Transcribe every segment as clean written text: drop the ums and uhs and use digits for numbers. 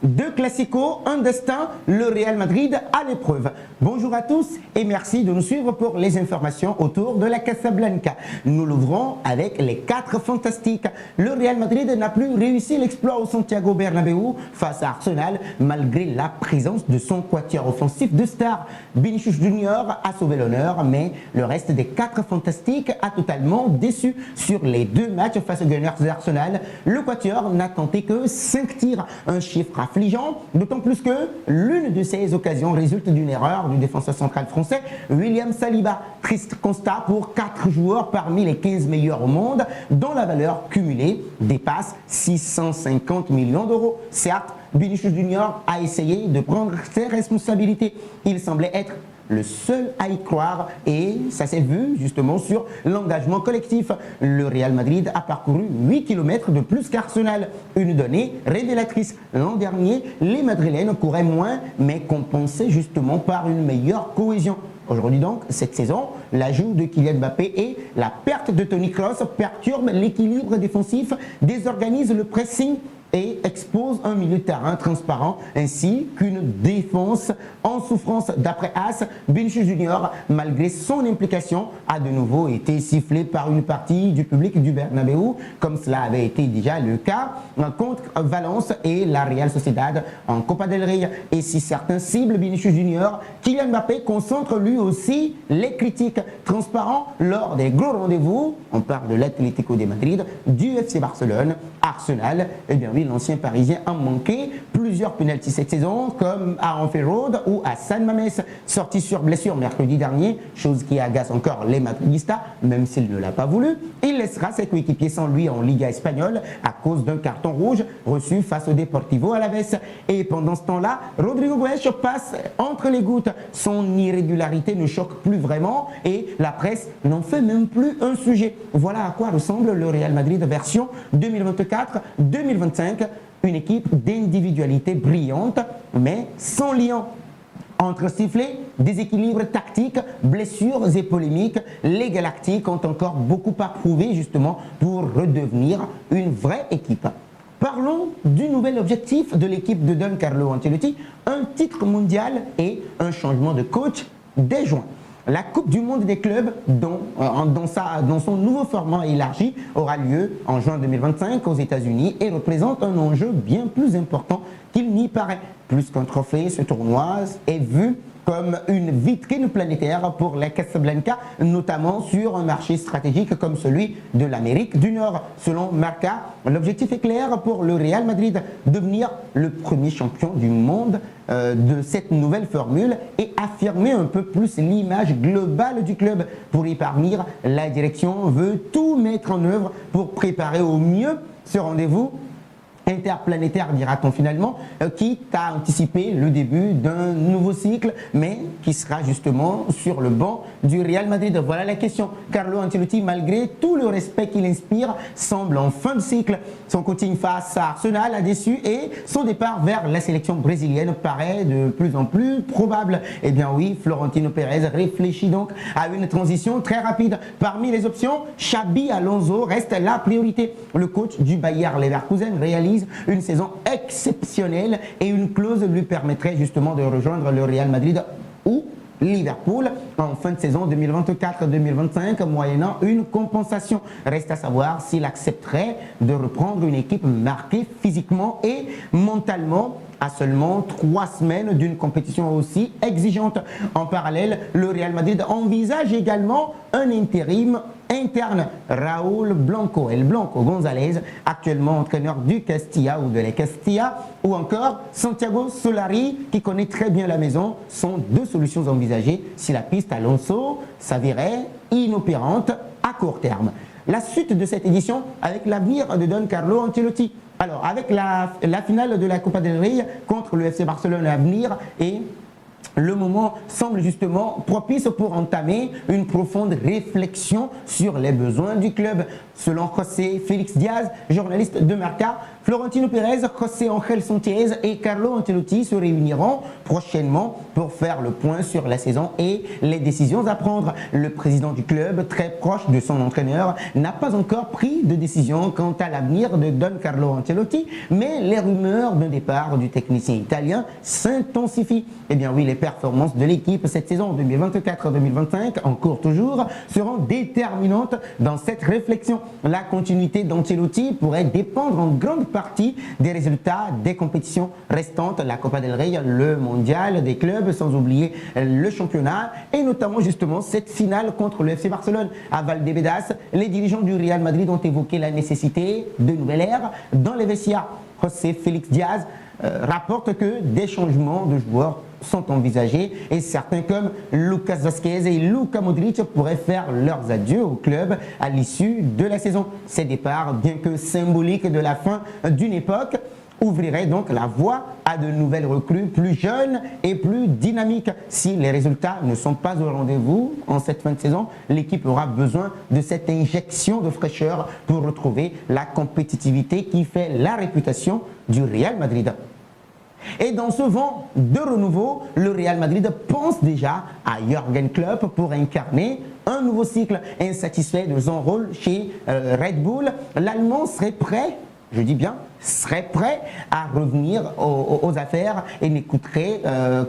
Deux classicos, un destin, le Real Madrid à l'épreuve. Bonjour à tous et merci de nous suivre pour les informations autour de la Casablanca. Nous l'ouvrons avec les 4 fantastiques. Le Real Madrid n'a plus réussi l'exploit au Santiago Bernabéu face à Arsenal malgré la présence de son quatuor offensif de stars. Vinicius Junior a sauvé l'honneur, mais le reste des 4 fantastiques a totalement déçu. Sur les 2 matchs face aux Gunners d'Arsenal, le quatuor n'a tenté que 5 tirs, un chiffre affligeant, d'autant plus que l'une de ces occasions résulte d'une erreur du défenseur central français, William Saliba. Triste constat pour 4 joueurs parmi les 15 meilleurs au monde, dont la valeur cumulée dépasse 650 millions d'euros. Certes, Vinicius Junior a essayé de prendre ses responsabilités. Il semblait être le seul à y croire et ça s'est vu justement sur l'engagement collectif. Le Real Madrid a parcouru 8 km de plus qu'Arsenal. Une donnée révélatrice. L'an dernier, les Madrilènes couraient moins mais compensaient justement par une meilleure cohésion. Aujourd'hui donc, cette saison, l'ajout de Kylian Mbappé et la perte de Toni Kroos perturbent l'équilibre défensif, désorganisent le pressing et expose un milieu de terrain transparent ainsi qu'une défense en souffrance. D'après AS, Vinicius Junior, malgré son implication, a de nouveau été sifflé par une partie du public du Bernabéu, comme cela avait été déjà le cas contre Valence et la Real Sociedad en Copa del Rey. Et si certains ciblent Vinicius Junior, Kylian Mbappé concentre lui aussi les critiques. Transparent lors des gros rendez-vous, on parle de l'Atlético de Madrid, du FC Barcelone, Arsenal, et bien oui, l'ancien parisien a manqué plusieurs pénaltys cette saison, comme à Anfield Road ou à San Mamés, sorti sur blessure mercredi dernier, chose qui agace encore les madridistas, même s'il ne l'a pas voulu. Il laissera ses coéquipiers sans lui en Liga espagnole à cause d'un carton rouge reçu face au Deportivo Alavés. Et pendant ce temps-là, Rodrigo Goes passe entre les gouttes. Son irrégularité ne choque plus vraiment et la presse n'en fait même plus un sujet. Voilà à quoi ressemble le Real Madrid version 2024-2025. Une équipe d'individualité brillante, mais sans lien. Entre sifflets, déséquilibre tactique, blessures et polémiques, les Galactiques ont encore beaucoup à prouver justement pour redevenir une vraie équipe. Parlons du nouvel objectif de l'équipe de Don Carlo Ancelotti, un titre mondial et un changement de coach dès juin. La Coupe du Monde des clubs, dans son nouveau format élargi, aura lieu en juin 2025 aux États-Unis et représente un enjeu bien plus important qu'il n'y paraît. Plus qu'un trophée, ce tournoi est vu comme une vitrine planétaire pour la Casablanca, notamment sur un marché stratégique comme celui de l'Amérique du Nord. Selon Marca, l'objectif est clair pour le Real Madrid, devenir le premier champion du monde de cette nouvelle formule et affirmer un peu plus l'image globale du club. Pour y parvenir, la direction veut tout mettre en œuvre pour préparer au mieux ce rendez-vous interplanétaire, dira-t-on finalement, quitte à anticiper le début d'un nouveau cycle, mais qui sera justement sur le banc du Real Madrid. Voilà la question. Carlo Ancelotti, malgré tout le respect qu'il inspire, semble en fin de cycle. Son coaching face à Arsenal a déçu et son départ vers la sélection brésilienne paraît de plus en plus probable. Eh bien oui, Florentino Pérez réfléchit donc à une transition très rapide. Parmi les options, Xabi Alonso reste la priorité. Le coach du Bayer Leverkusen réalise une saison exceptionnelle et une clause lui permettrait justement de rejoindre le Real Madrid ou Liverpool en fin de saison 2024-2025 moyennant une compensation. Reste à savoir s'il accepterait de reprendre une équipe marquée physiquement et mentalement à seulement 3 semaines d'une compétition aussi exigeante. En parallèle, le Real Madrid envisage également un intérim interne. Raúl Blanco, El Blanco González, actuellement entraîneur du Castilla ou de la Castilla, ou encore Santiago Solari, qui connaît très bien la maison, sont 2 solutions envisagées si la piste Alonso s'avérait inopérante à court terme. La suite de cette édition avec l'avenir de Don Carlo Ancelotti. Alors, avec la finale de la Copa del Rey contre le FC Barcelone à venir et le moment semble justement propice pour entamer une profonde réflexion sur les besoins du club. Selon José Félix Diaz, journaliste de Marca, Florentino Pérez, José Ángel Sánchez et Carlo Ancelotti se réuniront prochainement pour faire le point sur la saison et les décisions à prendre. Le président du club, très proche de son entraîneur, n'a pas encore pris de décision quant à l'avenir de Don Carlo Ancelotti, mais les rumeurs de départ du technicien italien s'intensifient. Eh bien oui, les performances de l'équipe cette saison 2024-2025, en cours toujours, seront déterminantes dans cette réflexion. La continuité d'Ancelotti pourrait dépendre en grande partie des résultats des compétitions restantes, la Copa del Rey, le mondial des clubs, sans oublier le championnat, et notamment justement cette finale contre le FC Barcelone. À Valdebebas, les dirigeants du Real Madrid ont évoqué la nécessité de nouvelles ères dans les vestiaires. José Félix Diaz rapporte que des changements de joueurs sont envisagés et certains comme Lucas Vázquez et Luka Modric pourraient faire leurs adieux au club à l'issue de la saison. Ces départs, bien que symboliques de la fin d'une époque, ouvrirait donc la voie à de nouvelles recrues plus jeunes et plus dynamiques. Si les résultats ne sont pas au rendez-vous en cette fin de saison, l'équipe aura besoin de cette injection de fraîcheur pour retrouver la compétitivité qui fait la réputation du Real Madrid. Et dans ce vent de renouveau, le Real Madrid pense déjà à Jürgen Klopp pour incarner un nouveau cycle. Insatisfait de son rôle chez Red Bull, l'Allemand serait prêt, je dis bien, serait prêt à revenir aux affaires et n'écouterait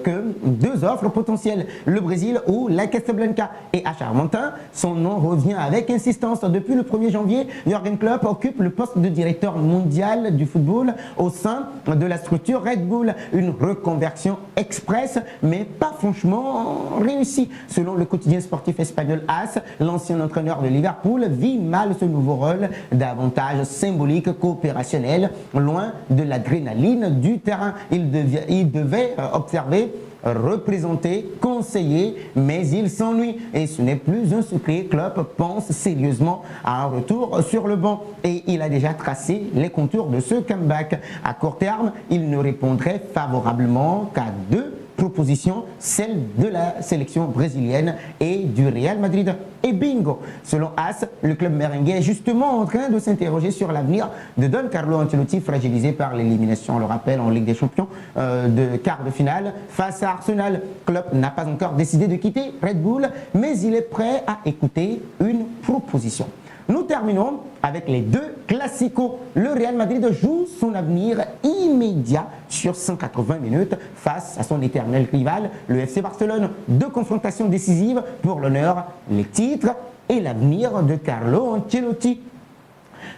que deux offres potentielles, le Brésil ou la Casablanca. Et à Charmentin, son nom revient avec insistance. Depuis le 1er janvier, Jürgen Klopp occupe le poste de directeur mondial du football au sein de la structure Red Bull. Une reconversion express, mais pas franchement réussie. Selon le quotidien sportif espagnol AS, l'ancien entraîneur de Liverpool vit mal ce nouveau rôle, davantage symbolique qu'opérationnel. Loin de l'adrénaline du terrain. Il devait observer, représenter, conseiller, mais il s'ennuie. Et ce n'est plus un secret. Klopp pense sérieusement à un retour sur le banc. Et il a déjà tracé les contours de ce comeback. À court terme, il ne répondrait favorablement qu'à deux proposition, celle de la sélection brésilienne et du Real Madrid. Et bingo! Selon AS, le club merengue est justement en train de s'interroger sur l'avenir de Don Carlo Ancelotti, fragilisé par l'élimination, on le rappelle, en Ligue des Champions de quart de finale face à Arsenal. Klopp n'a pas encore décidé de quitter Red Bull, mais il est prêt à écouter une proposition. Nous terminons avec les deux classicos. Le Real Madrid joue son avenir immédiat sur 180 minutes face à son éternel rival, le FC Barcelone. Deux confrontations décisives pour l'honneur, les titres et l'avenir de Carlo Ancelotti.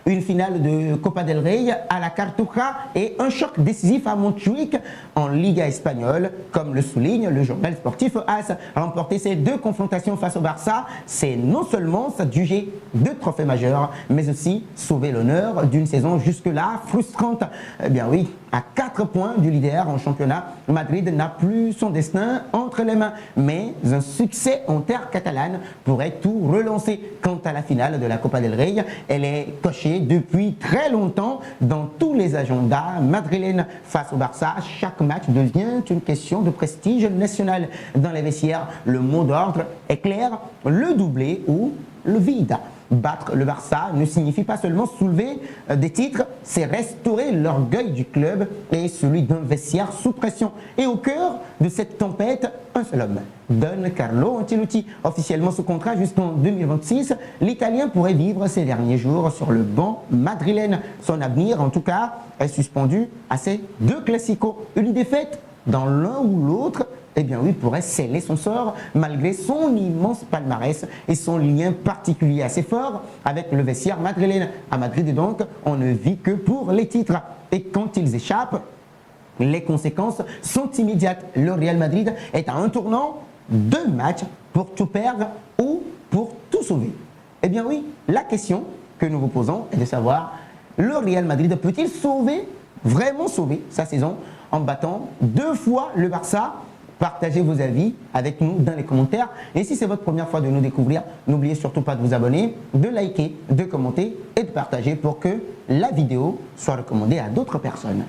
Une finale de Copa del Rey à la Cartuja et un choc décisif à Montjuic en Liga espagnole, comme le souligne le journal sportif AS. Remporter ces deux confrontations face au Barça, c'est non seulement s'adjuger deux trophées majeurs, mais aussi sauver l'honneur d'une saison jusque-là frustrante. Eh bien oui, à 4 points du leader en championnat, Madrid n'a plus son destin entre les mains. Mais un succès en terre catalane pourrait tout relancer. Quant à la finale de la Copa del Rey, elle est cochée depuis très longtemps dans tous les agendas madrilènes. Face au Barça, chaque match devient une question de prestige national. Dans les vestiaires, le mot d'ordre est clair, le doublé ou le vide. Battre le Barça ne signifie pas seulement soulever des titres, c'est restaurer l'orgueil du club et celui d'un vestiaire sous pression. Et au cœur de cette tempête, un seul homme, Don Carlo Ancelotti. Officiellement sous contrat jusqu'en 2026, l'Italien pourrait vivre ses derniers jours sur le banc madrilène. Son avenir, en tout cas, est suspendu à ces deux classicos. Une défaite dans l'un ou l'autre, eh bien oui, pourrait sceller son sort malgré son immense palmarès et son lien particulier assez fort avec le vestiaire madrilène. À Madrid donc, on ne vit que pour les titres. Et quand ils échappent, les conséquences sont immédiates. Le Real Madrid est à un tournant, 2 matchs pour tout perdre ou pour tout sauver. Eh bien oui, la question que nous vous posons est de savoir, le Real Madrid peut-il sauver, vraiment sauver sa saison en battant 2 fois le Barça? Partagez vos avis avec nous dans les commentaires. Et si c'est votre première fois de nous découvrir, n'oubliez surtout pas de vous abonner, de liker, de commenter et de partager pour que la vidéo soit recommandée à d'autres personnes.